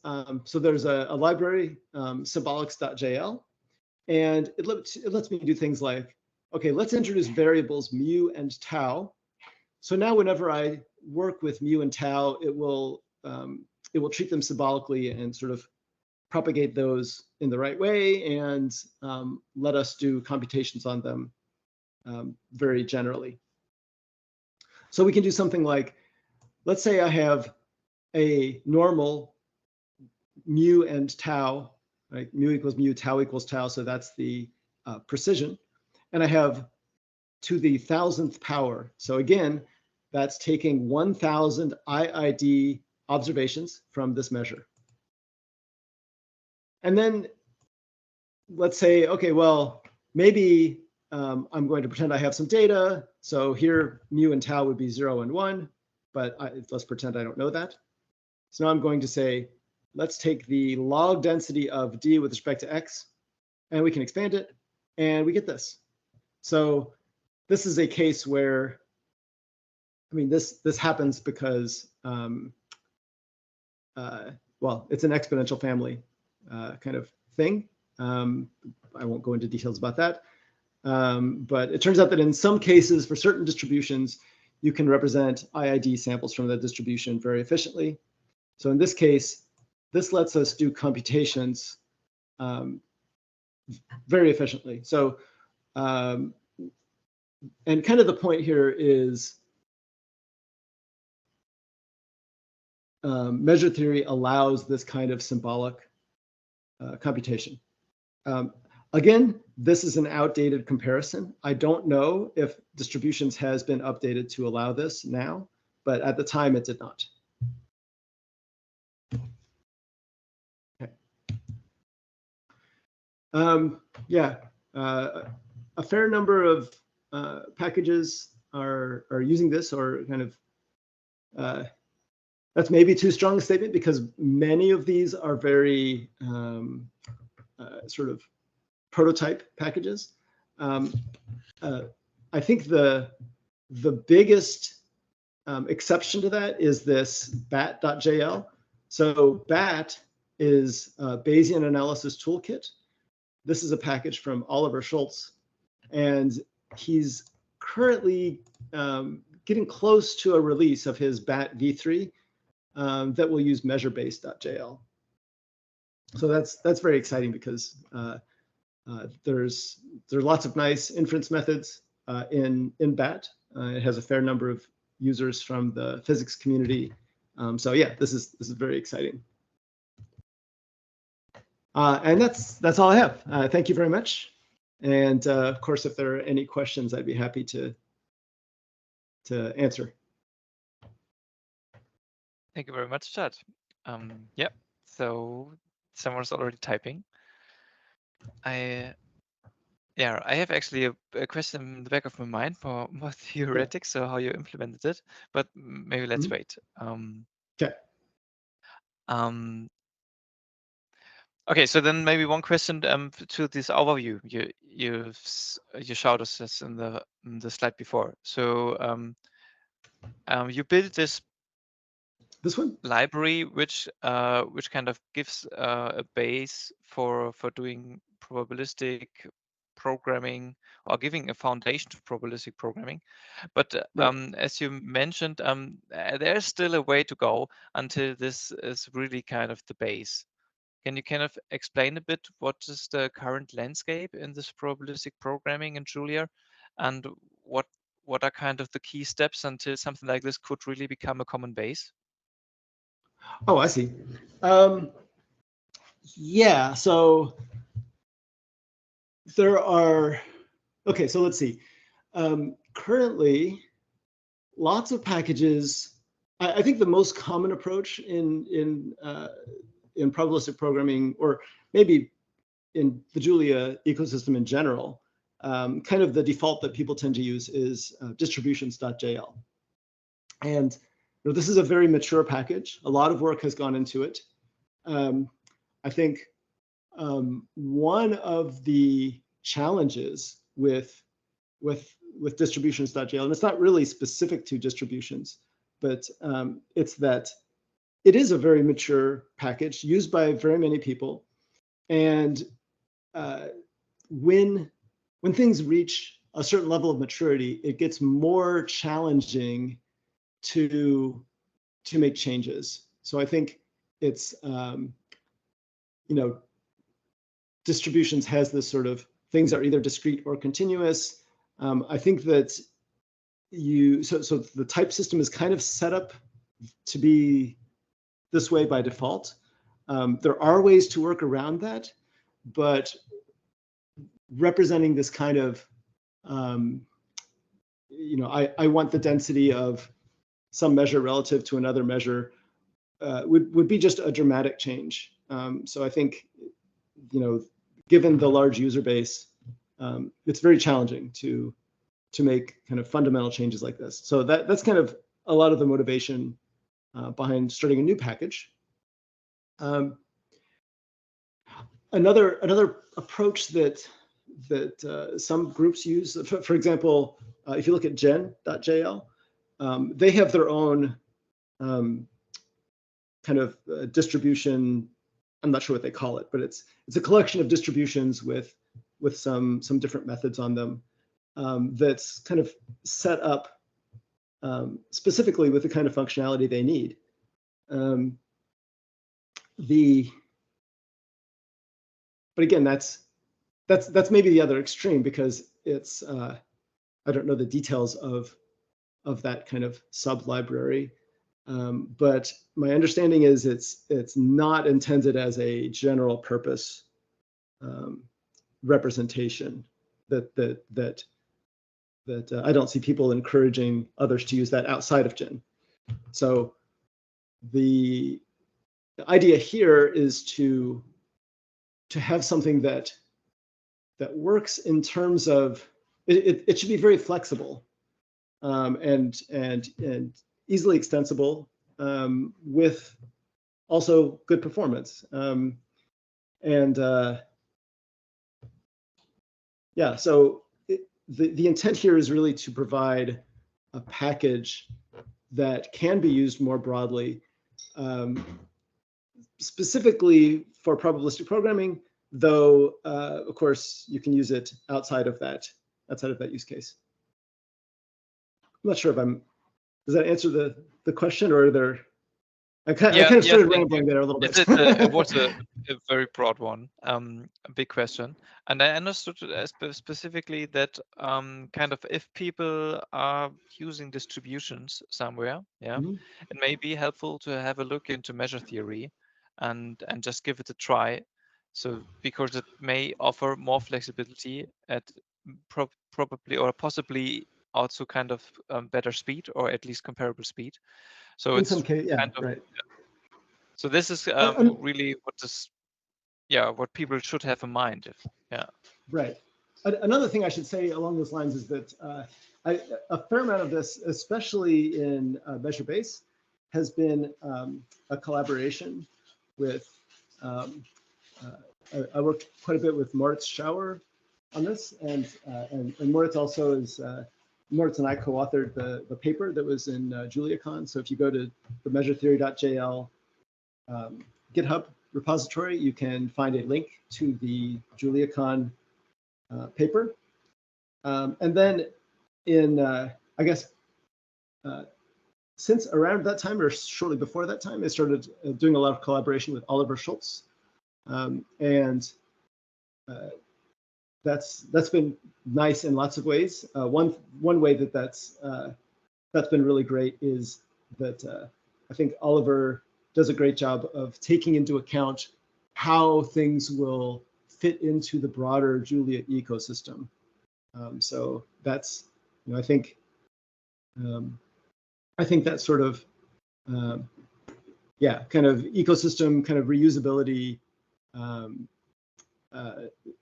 So there's a library, symbolics.jl, and it lets me do things like, okay, let's introduce variables mu and tau. So now whenever I work with mu and tau, it will treat them symbolically and sort of propagate those in the right way, and let us do computations on them very generally. So we can do something like, let's say I have a normal mu and tau, right? Mu equals mu, tau equals tau, so that's the precision. And I have to the 1,000th power. So again, that's taking 1,000 IID observations from this measure. And then let's say, okay, well, maybe I'm going to pretend I have some data. So here, mu and tau would be 0 and 1, but let's pretend I don't know that. So now I'm going to say, let's take the log density of d with respect to x, and we can expand it, and we get this. So this is a case where, I mean, this happens because, well, it's an exponential family kind of thing. I won't go into details about that. But it turns out that in some cases, for certain distributions, you can represent IID samples from that distribution very efficiently. So in this case, this lets us do computations very efficiently. So, and kind of the point here is measure theory allows this kind of symbolic computation. Again, this is an outdated comparison. I don't know if distributions has been updated to allow this now, but at the time it did not. Okay. Yeah, a fair number of packages are using this, or kind of, that's maybe too strong a statement, because many of these are very sort of prototype packages. I think the biggest exception to that is this bat.jl. So bat is a Bayesian analysis toolkit. This is a package from Oliver Schultz, and he's currently getting close to a release of his bat v3 that will use measurebase.jl. So that's very exciting, because there's lots of nice inference methods in BAT. It has a fair number of users from the physics community. So yeah, this is very exciting. And that's all I have. Thank you very much. And of course, if there are any questions, I'd be happy to answer. Thank you very much, Chad. Yeah, so someone's already typing. I have actually a question in the back of my mind, more theoretic, so how you implemented it, but maybe let's wait. Okay. Okay, so then maybe one question to this overview you showed us this in the slide before. So you built this one? library which kind of gives a base for doing probabilistic programming, or giving a foundation to probabilistic programming. But Right. as you mentioned, there's still a way to go until this is really kind of the base. Can you kind of explain a bit what is the current landscape in this probabilistic programming in Julia, and what are kind of the key steps until something like this could really become a common base? Oh, I see. Yeah, so there are, okay, so let's see. Currently, lots of packages. I think the most common approach in probabilistic programming, or maybe in the Julia ecosystem in general, kind of the default that people tend to use is distributions.jl. And this is a very mature package. A lot of work has gone into it. I think one of the challenges with distributions.jl, and it's not really specific to distributions, but it's that it is a very mature package used by very many people. And when things reach a certain level of maturity, it gets more challenging to make changes. So I think it's distributions has this sort of things are either discrete or continuous. I think that so the type system is kind of set up to be this way by default. There are ways to work around that, but representing this kind of, I want the density of some measure relative to another measure would be just a dramatic change. So I think, given the large user base, it's very challenging to make kind of fundamental changes like this. So that's kind of a lot of the motivation behind starting a new package. Another approach that some groups use, for example, if you look at gen.jl, they have their own kind of distribution. I'm not sure what they call it, but it's a collection of distributions with some different methods on them that's kind of set up specifically with the kind of functionality they need. But again, that's maybe the other extreme, because it's I don't know the details of that kind of sub library. But my understanding is it's not intended as a general purpose representation. That I don't see people encouraging others to use that outside of Gen. So the idea here is to have something that works in terms of it should be very flexible and easily extensible with also good performance. Yeah, so the intent here is really to provide a package that can be used more broadly, specifically for probabilistic programming, though of course you can use it outside of that use case. I'm not sure if does that answer the question, or are there? I kind of started rambling there a little bit. It was a very broad one, a big question. And I understood specifically that kind of if people are using distributions somewhere, it may be helpful to have a look into measure theory and just give it a try. So because it may offer more flexibility at probably or possibly also kind of better speed, or at least comparable speed. So in it's some case, yeah, kind of, right. so this is really what people should have in mind. Right. Another thing I should say along those lines is that a fair amount of this, especially in measure base, has been a collaboration with I worked quite a bit with Moritz Schauer on this, and Moritz also is Moritz and I co-authored the paper that was in JuliaCon. So if you go to the measuretheory.jl GitHub repository, you can find a link to the JuliaCon paper. And then in, I guess, since around that time or shortly before that time, I started doing a lot of collaboration with Oliver Schultz. And that's been nice in lots of ways. One way that's been really great is that I think Oliver does a great job of taking into account how things will fit into the broader Julia ecosystem. So that's, I think that sort of kind of ecosystem, kind of reusability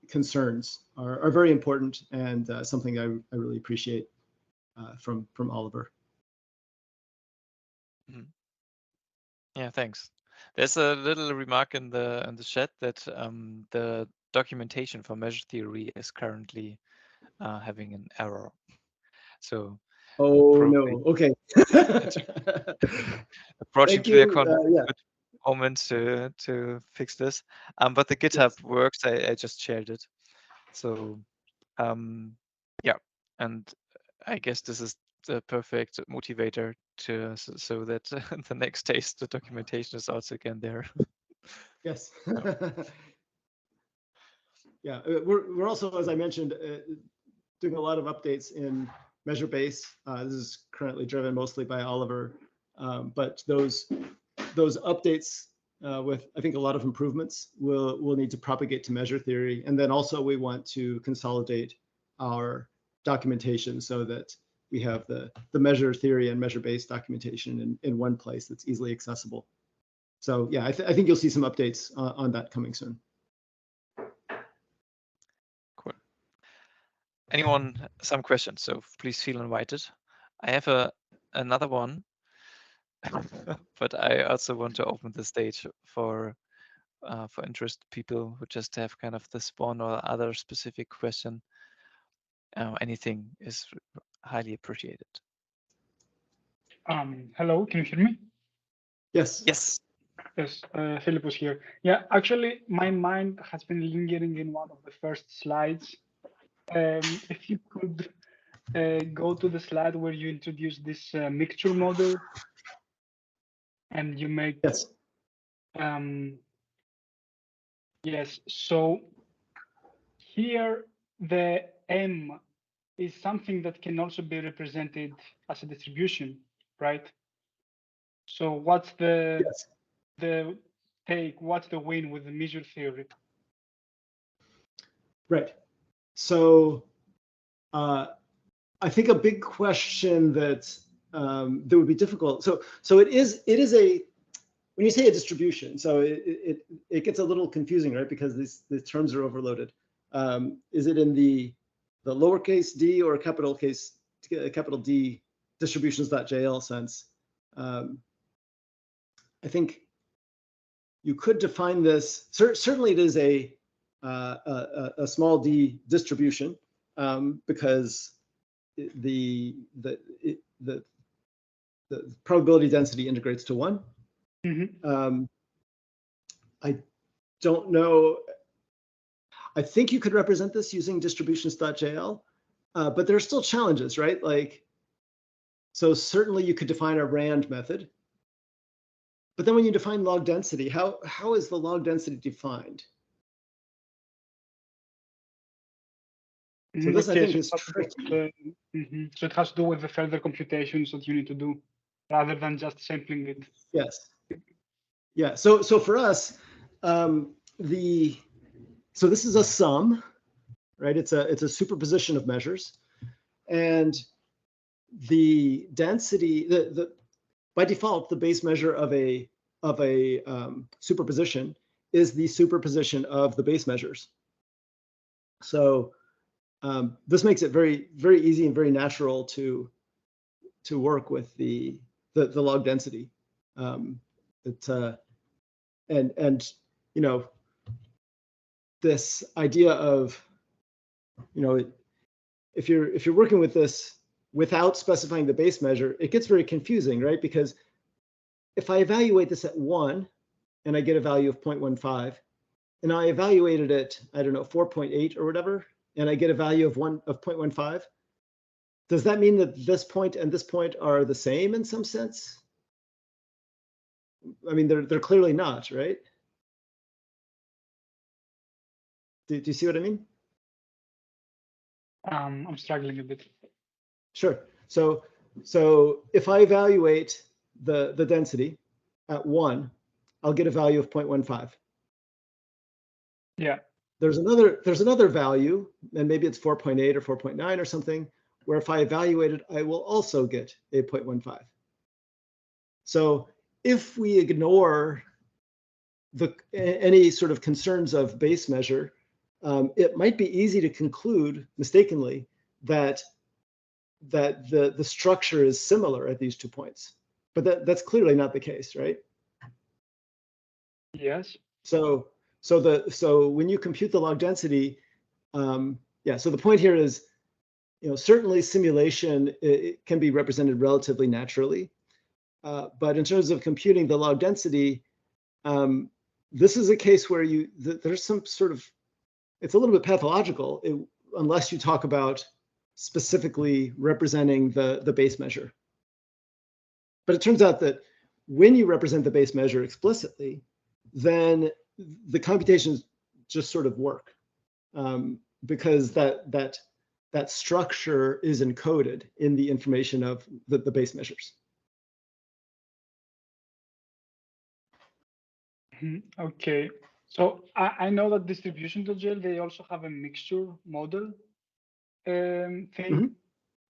concerns are very important, and something I really appreciate from Oliver. Mm-hmm. Yeah, thanks. There's a little remark in the chat that the documentation for measure theory is currently having an error. So no, okay. Approaching Thank you. good moment to fix this. But the GitHub works. I just shared it. So yeah, and I guess this is the perfect motivator to so that the next days the documentation is also again there. Yes. Yeah, we're also, as I mentioned, doing a lot of updates in MeasureBase. This is currently driven mostly by Oliver, but those updates with, I think, a lot of improvements will need to propagate to measure theory. And then also we want to consolidate our documentation so that we have the measure theory and MeasureBase documentation in one place that's easily accessible. So yeah, I think you'll see some updates on that coming soon. Cool. Anyone, some questions? So please feel invited. I have another one, but I also want to open the stage for interested people who just have kind of this one or other specific question. Anything is highly appreciated. Hello, can you hear me? Yes. Yes. Yes, Philip was here. Yeah, actually, my mind has been lingering in one of the first slides. If you could go to the slide where you introduce this mixture model, and you make yes. So here the M is something that can also be represented as a distribution, right? So what's the what's the win with the measure theory? Right. So I think a big question that would be difficult. So it is a, when you say a distribution, so it gets a little confusing, right? Because the terms are overloaded. Is it in the lowercase d or capital D distributions.jl sense? I think you could define this. Certainly, it is a small d distribution because the probability density integrates to 1. Mm-hmm. I don't know. I think you could represent this using distributions.jl, but there are still challenges, right? Like, so certainly you could define a RAND method, but then when you define log density, how is the log density defined? So this, I think, is tricky. So it has to do with the further computations that you need to do, rather than just sampling it. Yes. Yeah. So for us, so this is a sum, right? It's a superposition of measures, and the density, by default, the base measure of a superposition is the superposition of the base measures. So this makes it very, very easy and very natural to work with the log density. And this idea of, you know, if you're working with this without specifying the base measure, it gets very confusing, right? Because if I evaluate this at 1 and I get a value of 0.15, and I evaluated it, I don't know, 4.8 or whatever, and I get a value of 0.15, does that mean that this point and this point are the same in some sense? I mean, they're clearly not, right? Do you see what I mean? I'm struggling a bit. Sure. So if I evaluate the density at 1, I'll get a value of 0.15. Yeah. There's another value, and maybe it's 4.8 or 4.9 or something, where if I evaluate it, I will also get a 0.15. So if we ignore any sort of concerns of base measure, it might be easy to conclude mistakenly that the structure is similar at these 2 points, but that's clearly not the case, right? Yes. So when you compute the log density, yeah. So the point here is, you know, certainly simulation it can be represented relatively naturally, but in terms of computing the log density, this is a case where there's some sort of, it's a little bit pathological unless you talk about specifically representing the base measure. But it turns out that when you represent the base measure explicitly, then the computations just sort of work, because that structure is encoded in the information of the base measures. Okay. So I know that distribution.jl, they also have a mixture model thing, Mm-hmm.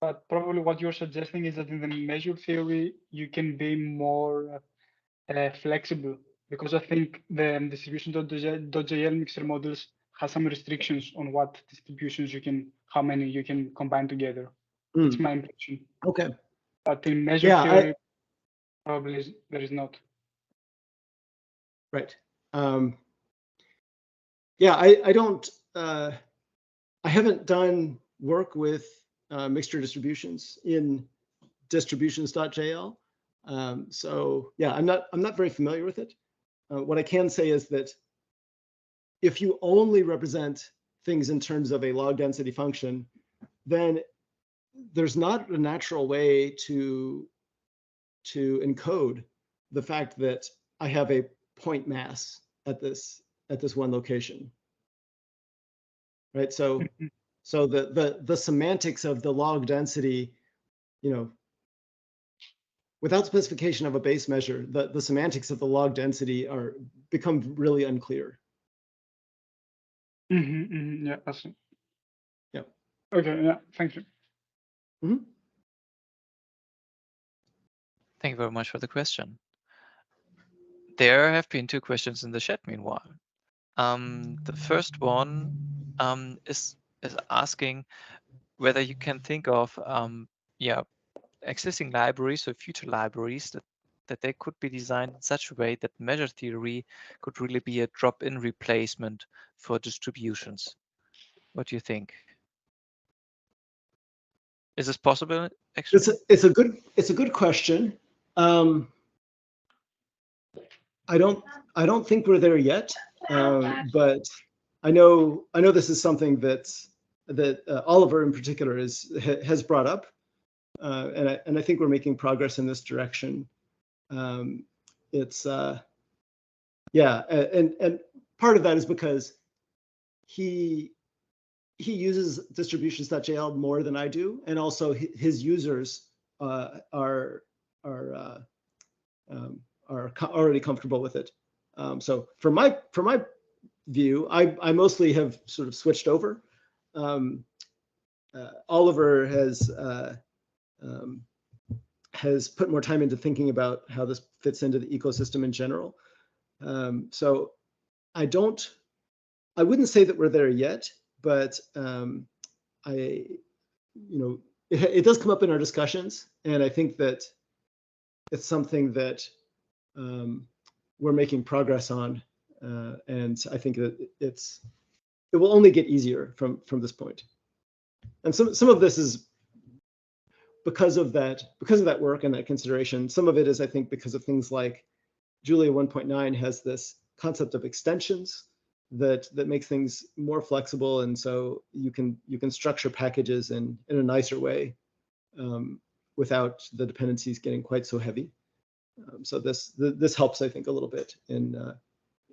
but probably what you're suggesting is that in the measure theory, you can be more flexible, because I think the distribution.jl mixture models has some restrictions on what distributions how many you can combine together. It's my impression. Okay. But in measure theory, probably there is not. Right. Yeah, I don't. I haven't done work with mixture distributions in distributions.jl. So yeah, I'm not very familiar with it. What I can say is that if you only represent things in terms of a log density function, then there's not a natural way to encode the fact that I have a point mass at this one location, right? So the semantics of the log density, you know, without specification of a base measure, the semantics of the log density become really unclear. Yeah, I see. Yeah. Okay. Yeah. Thank you. Mm-hmm. Thank you very much for the question. There have been 2 questions in the chat meanwhile. The first one is asking whether you can think of existing libraries or future libraries that they could be designed in such a way that measure theory could really be a drop-in replacement for distributions. What do you think? Is this possible? Actually, It's a good question. I don't think we're there yet, but I know this is something that Oliver in particular has brought up, and I think we're making progress in this direction. It's yeah, and part of that is because he uses distributions.jl more than I do, and also his users are already comfortable with it. So from my view, I mostly have sort of switched over. Oliver has put more time into thinking about how this fits into the ecosystem in general. So I wouldn't say that we're there yet, but it does come up in our discussions, and I think that it's something that we're making progress on, and I think that it's it will only get easier from this point. And some of this is because of that work and that consideration. Some of it is, I think, because of things like Julia 1.9 has this concept of extensions that makes things more flexible, and so you can structure packages in a nicer way without the dependencies getting quite so heavy. So this helps, I think, a little bit in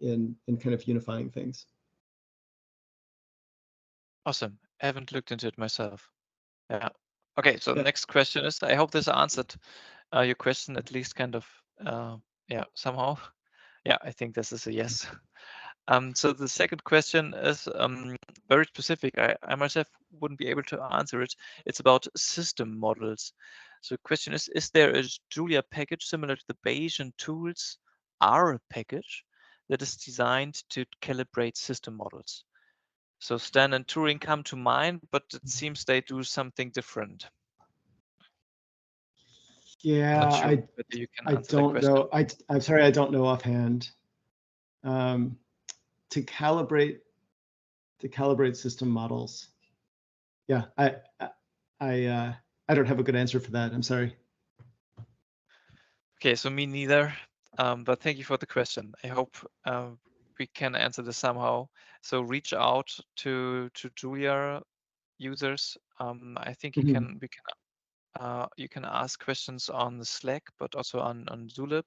kind of unifying things. Awesome. I haven't looked into it myself. Yeah. Okay, so the Yeah. next question is, I hope this answered your question at least kind of, yeah, somehow. Yeah, I think this is a yes. So the second question is very specific. I myself wouldn't be able to answer it. It's about system models. So the question is there a Julia package similar to the Bayesian tools R package that is designed to calibrate system models? So Stan and Turing come to mind, but it seems they do something different. Yeah, Not sure whether you can I answer that don't know. question. I'm sorry, I don't know offhand. To calibrate system models. Yeah, I don't have a good answer for that. I'm sorry. Okay, so me neither. But thank you for the question. I hope we can answer this somehow. So reach out to Julia users. I think you can ask questions on the Slack, but also on Zulip.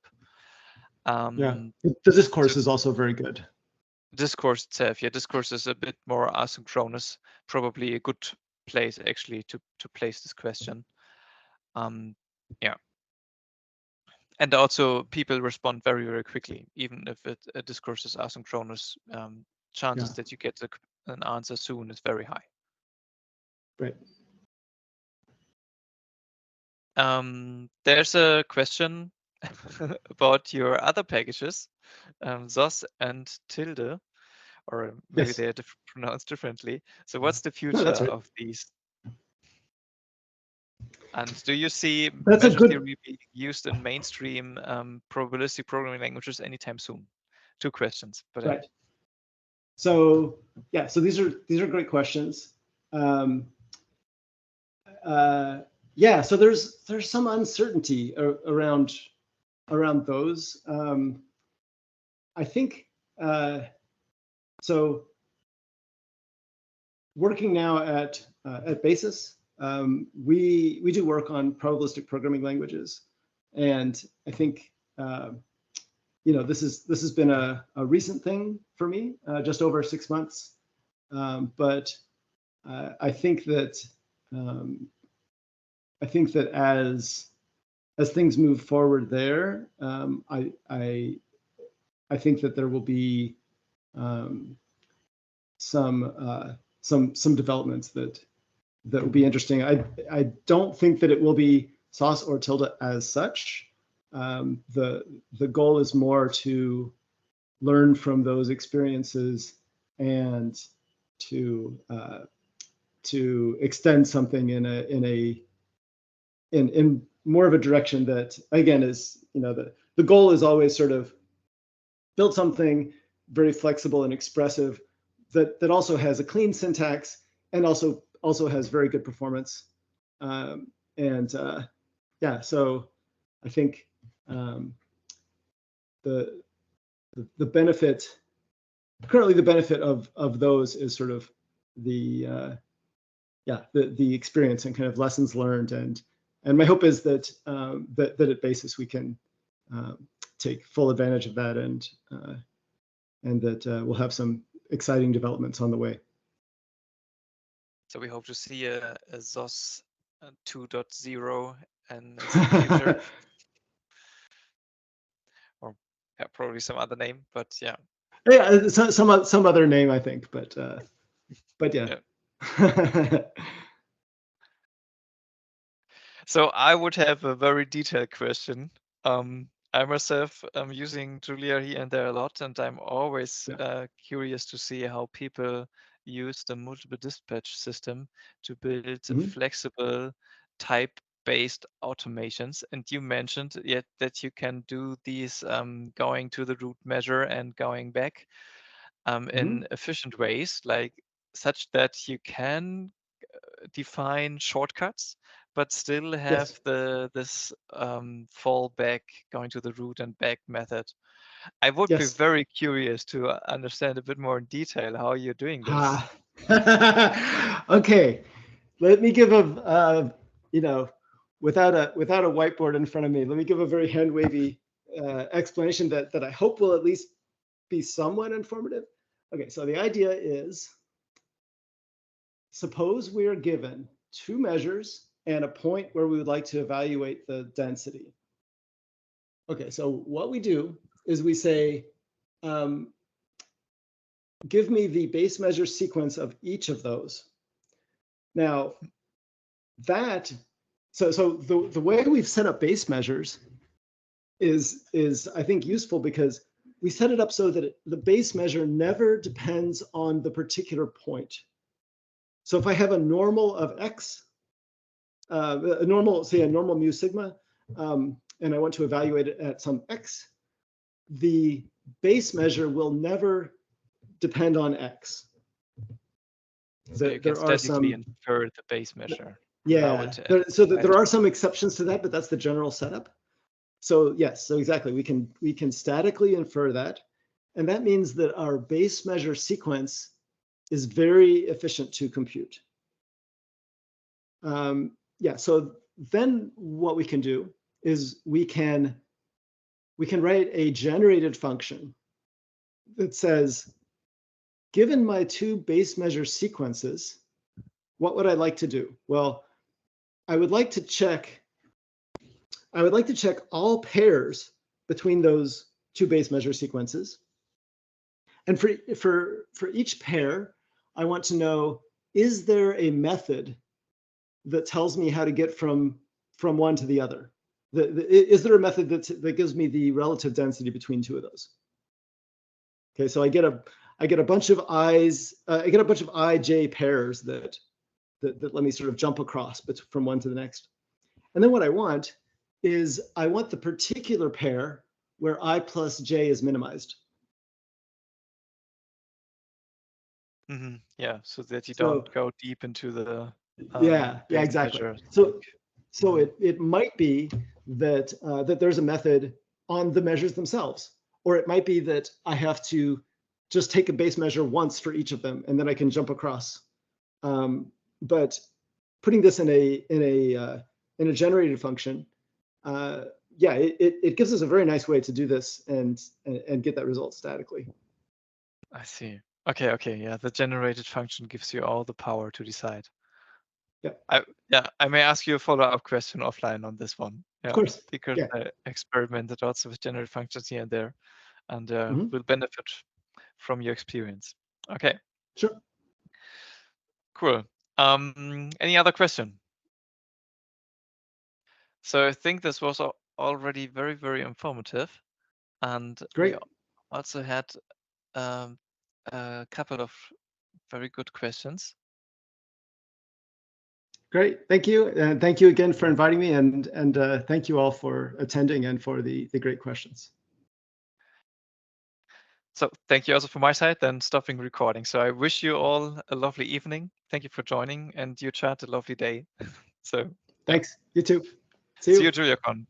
Yeah, the discourse So is also very good. discourse itself, yeah, discourse is a bit more asynchronous. Probably a good place actually to place this question. Yeah. And also people respond very, very quickly, even if a discourse is asynchronous. Chances that you get an answer soon is very high. Right. There's a question about your other packages, ZOS and tilde, or maybe Yes. they are pronounced differently. So what's the No, future that's right. of these? And do you see That's a measure good. theory being used in mainstream probabilistic programming languages anytime soon? Two questions, but Right. So yeah, so these are great questions. Yeah, so there's some uncertainty around those. I think so. Working now at Basis, we do work on probabilistic programming languages, and I think this has been a recent thing for me, just over 6 months. But I think that as things move forward there, I think that there will be some developments that will be interesting. I don't think that it will be sauce or tilde as such. The goal is more to learn from those experiences and to extend something in more of a direction that, again, is, the goal is always sort of build something very flexible and expressive that also has a clean syntax and also has very good performance. Yeah, so I think the benefit currently, the benefit of those is sort of the experience and kind of lessons learned, and my hope is that that at Basis we can take full advantage of that, and that we'll have some exciting developments on the way. So we hope to see a ZOS 2.0 in the future, or yeah, probably some other name, but yeah. Yeah, some other name, I think, but yeah. So I would have a very detailed question. I myself am using Julia here and there a lot, and I'm always curious to see how people use the multiple dispatch system to build flexible type-based automations. And you mentioned yet that you can do these going to the root measure and going back. in efficient ways, like such that you can define shortcuts, but still have Yes. this fallback going to the root and back method. I would be Yes. very curious to understand a bit more in detail how you're doing this. Okay, let me give without a whiteboard in front of me, let me give a very hand wavy explanation that I hope will at least be somewhat informative. Okay, so the idea is, suppose we are given two measures and a point where we would like to evaluate the density. Okay, so what we do is we say, give me the base measure sequence of each of those. Now, so the way we've set up base measures is I think useful because we set it up so that the base measure never depends on the particular point. So if I have a normal of x, say a normal mu sigma, and I want to evaluate it at some x, the base measure will never depend on x. So you can There are statically some, infer the base measure. yeah, there are some exceptions to that, but that's the general setup. So yes, so exactly, we can statically infer that, and that means that our base measure sequence is very efficient to compute. Yeah, so then what we can do is we can write a generated function that says, given my two base measure sequences, what would I like to do? Well, I would like to check all pairs between those two base measure sequences. And for each pair, I want to know, is there a method that tells me how to get from one to the other? Is there a method that gives me the relative density between two of those? Okay, so I get a bunch of i's, I get a bunch of ij pairs that let me sort of jump across from one to the next. And then what I want is I want the particular pair where I plus j is minimized. Yeah, so that you don't go deep into the yeah, exactly. measure. So it might be that that there's a method on the measures themselves, or it might be that I have to just take a base measure once for each of them, and then I can jump across. But putting this in a generated function, yeah, it gives us a very nice way to do this and get that result statically. I see. Okay, yeah, the generated function gives you all the power to decide. Yeah. I may ask you a follow-up question offline on this one. Yeah, of course. because Yeah. I experimented also with generated functions here and there, and will benefit from your experience. Okay. Sure. Cool. Any other question? So I think this was already very, very informative, and Great. we also had a couple of very good questions. Great, thank you, and thank you again for inviting me, and thank you all for attending and for the great questions. So thank you also from my side, then stopping recording. So I wish you all a lovely evening. Thank you for joining, and you chat a lovely day. So thanks. You too. See you, JuliaCon.